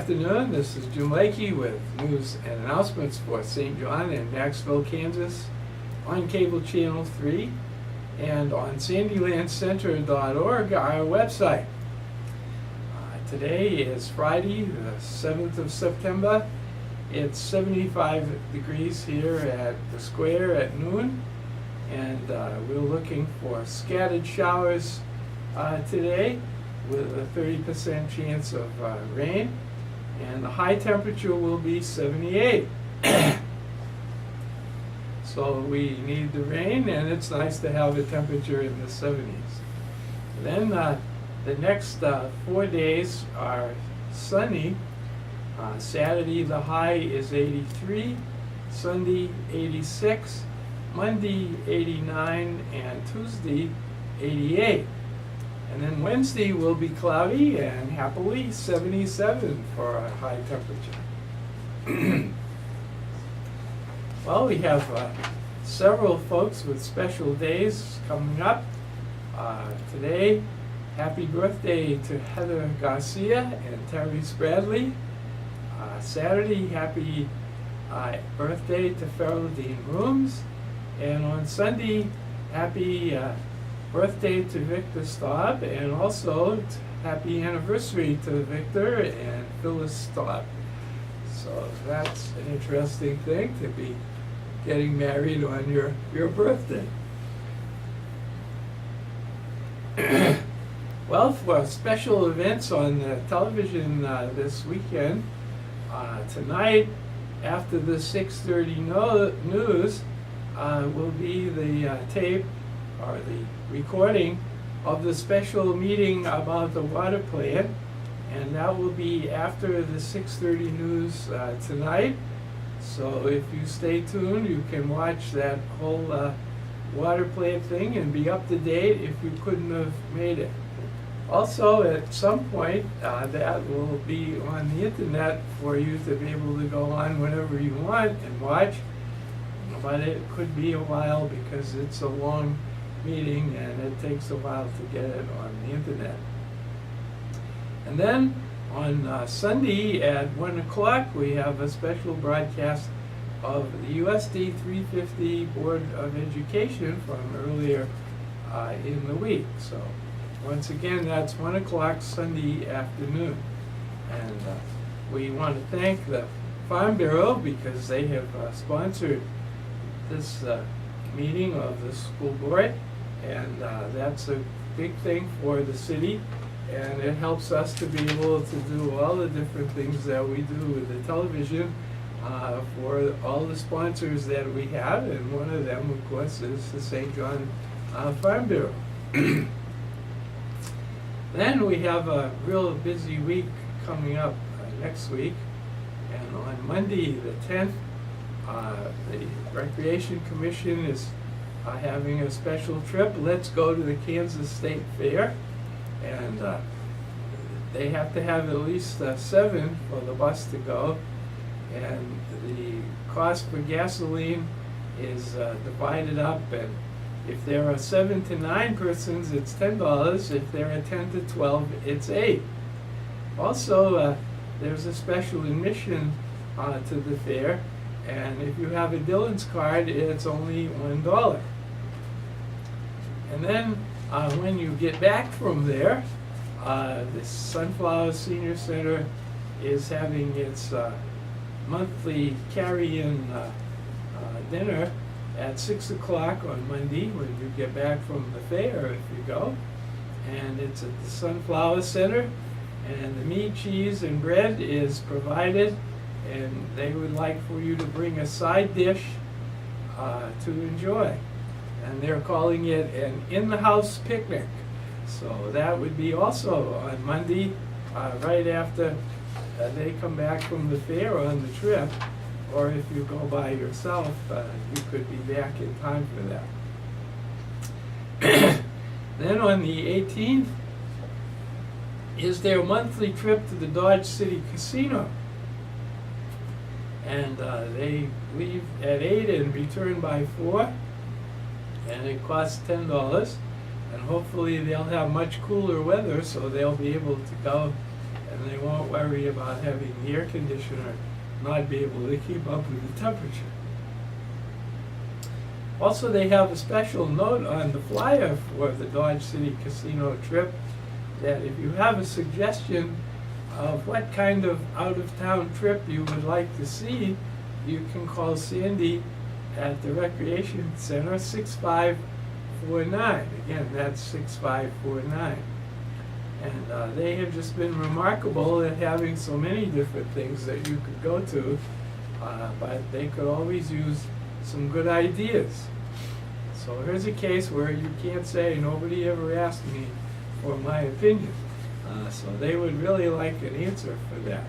afternoon. This is Jim Lakey with news and announcements for St. John and Maxville, Kansas on Cable Channel 3 and on sandylandcenter.org, our website. Today is Friday, the 7th of September. It's 75 degrees here at the square at noon, and we're looking for scattered showers today with a 30% chance of rain, and the high temperature will be 78. So we need the rain, and it's nice to have a temperature in the 70s. Then the next 4 days are sunny. Saturday the high is 83, Sunday 86, Monday 89, and Tuesday 88. And then Wednesday will be cloudy and happily 77 for a high temperature. Well, we have several folks with special days coming up. Today, happy birthday to Heather Garcia and Terry Spradley. Saturday, happy birthday to Feraldine Rooms. And on Sunday, happy birthday to Victor Staub, and also happy anniversary to Victor and Phyllis Staub. So that's an interesting thing to be getting married on your birthday. Well, for special events on television this weekend, tonight after the 6:30 news will be the tape or the recording of the special meeting about the water plant, and that will be after the 6:30 news tonight. So if you stay tuned, you can watch that whole water plant thing and be up to date if you couldn't have made it. Also, at some point, that will be on the internet for you to be able to go on whenever you want and watch, but it could be a while because it's a long meeting and it takes a while to get it on the internet. And then on Sunday at 1 o'clock we have a special broadcast of the USD 350 Board of Education from earlier in the week. So once again, that's 1 o'clock Sunday afternoon. And we want to thank the Farm Bureau because they have sponsored this meeting of the school board, and that's a big thing for the city, and it helps us to be able to do all the different things that we do with the television for all the sponsors that we have, and one of them, of course, is the St. John Farm Bureau. Then we have a real busy week coming up next week, and on Monday the 10th, the Recreation Commission is having a special trip. Let's go to the Kansas State Fair, and they have to have at least 7 for the bus to go, and the cost for gasoline is divided up, and if there are 7 to 9 persons, it's $10. If there are 10 to 12, it's $8. Also, there's a special admission to the fair, and if you have a Dillon's card, it's only $1. And then when you get back from there, the Sunflower Senior Center is having its monthly carry-in dinner at 6 o'clock on Monday when you get back from the fair, if you go. And it's at the Sunflower Center, and the meat, cheese, and bread is provided, and they would like for you to bring a side dish to enjoy. And they're calling it an in-the-house picnic. So that would be also on Monday, right after they come back from the fair on the trip. Or if you go by yourself, you could be back in time for that. Then on the 18th is their monthly trip to the Dodge City Casino. And they leave at 8 and return by 4. And it costs $10. And hopefully they'll have much cooler weather, so they'll be able to go. And and they won't worry about having the air conditioner not be able to keep up with the temperature. Also, they have a special note on the flyer for the Dodge City Casino trip that if you have a suggestion of what kind of out-of-town trip you would like to see, you can call Sandy at the Recreation Center, 6549. Again, that's 6549. And they have just been remarkable at having so many different things that you could go to, but they could always use some good ideas. So here's a case where you can't say nobody ever asked me for my opinion. So they would really like an answer for that.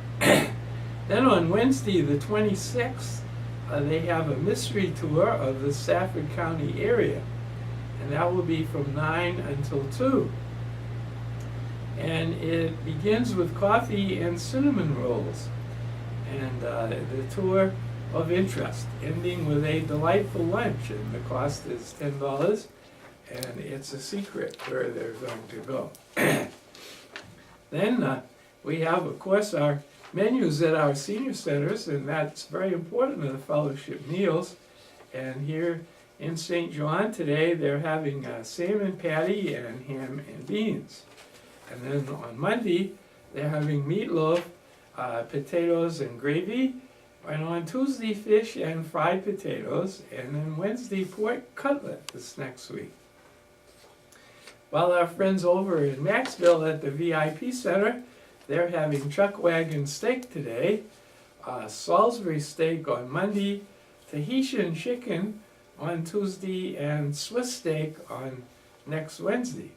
Then on Wednesday the 26th, they have a mystery tour of the Stafford County area, and that will be from 9 until 2. And it begins with coffee and cinnamon rolls, and the tour of interest, ending with a delightful lunch, and the cost is $10, and it's a secret where they're going to go. Then we have, of course, our menus at our senior centers, and that's very important to the fellowship meals. And here in St. John today, they're having salmon patty and ham and beans. And then on Monday, they're having meatloaf, potatoes and gravy. And on Tuesday, fish and fried potatoes. And then Wednesday, pork cutlet this next week. While our friends over in Maxville at the VIP Center, they're having chuck wagon steak today, Salisbury steak on Monday, Tahitian chicken on Tuesday, and Swiss steak on next Wednesday.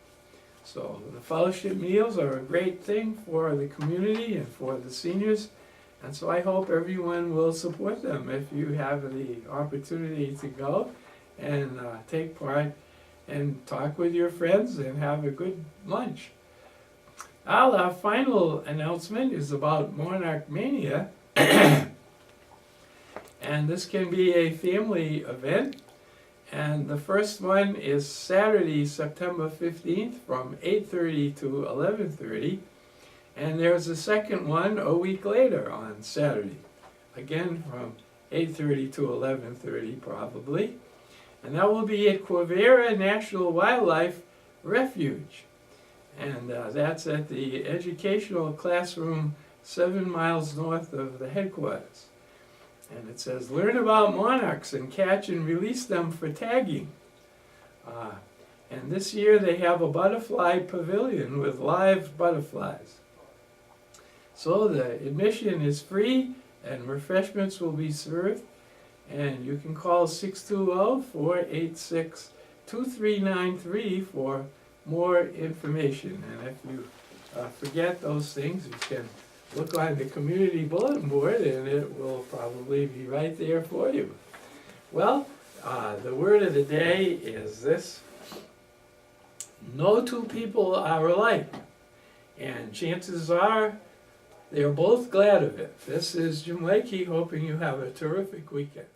So the fellowship meals are a great thing for the community and for the seniors, and so I hope everyone will support them if you have the opportunity to go and take part and talk with your friends and have a good lunch. Our final announcement is about Monarch Mania, and this can be a family event. And the first one is Saturday, September 15th from 8:30 to 11:30. And there's a second one a week later on Saturday, again from 8:30 to 11:30 probably. And that will be at Quivira National Wildlife Refuge. And that's at the educational classroom 7 miles north of the headquarters. And it says, learn about monarchs and catch and release them for tagging. And this year they have a butterfly pavilion with live butterflies. So the admission is free and refreshments will be served. And you can call 620-486-2393 for more information. And if you forget those things, you can look on the community bulletin board and it will probably be right there for you. Well, the word of the day is this: no two people are alike, and chances are they're both glad of it. This is Jim Lakey, hoping you have a terrific weekend.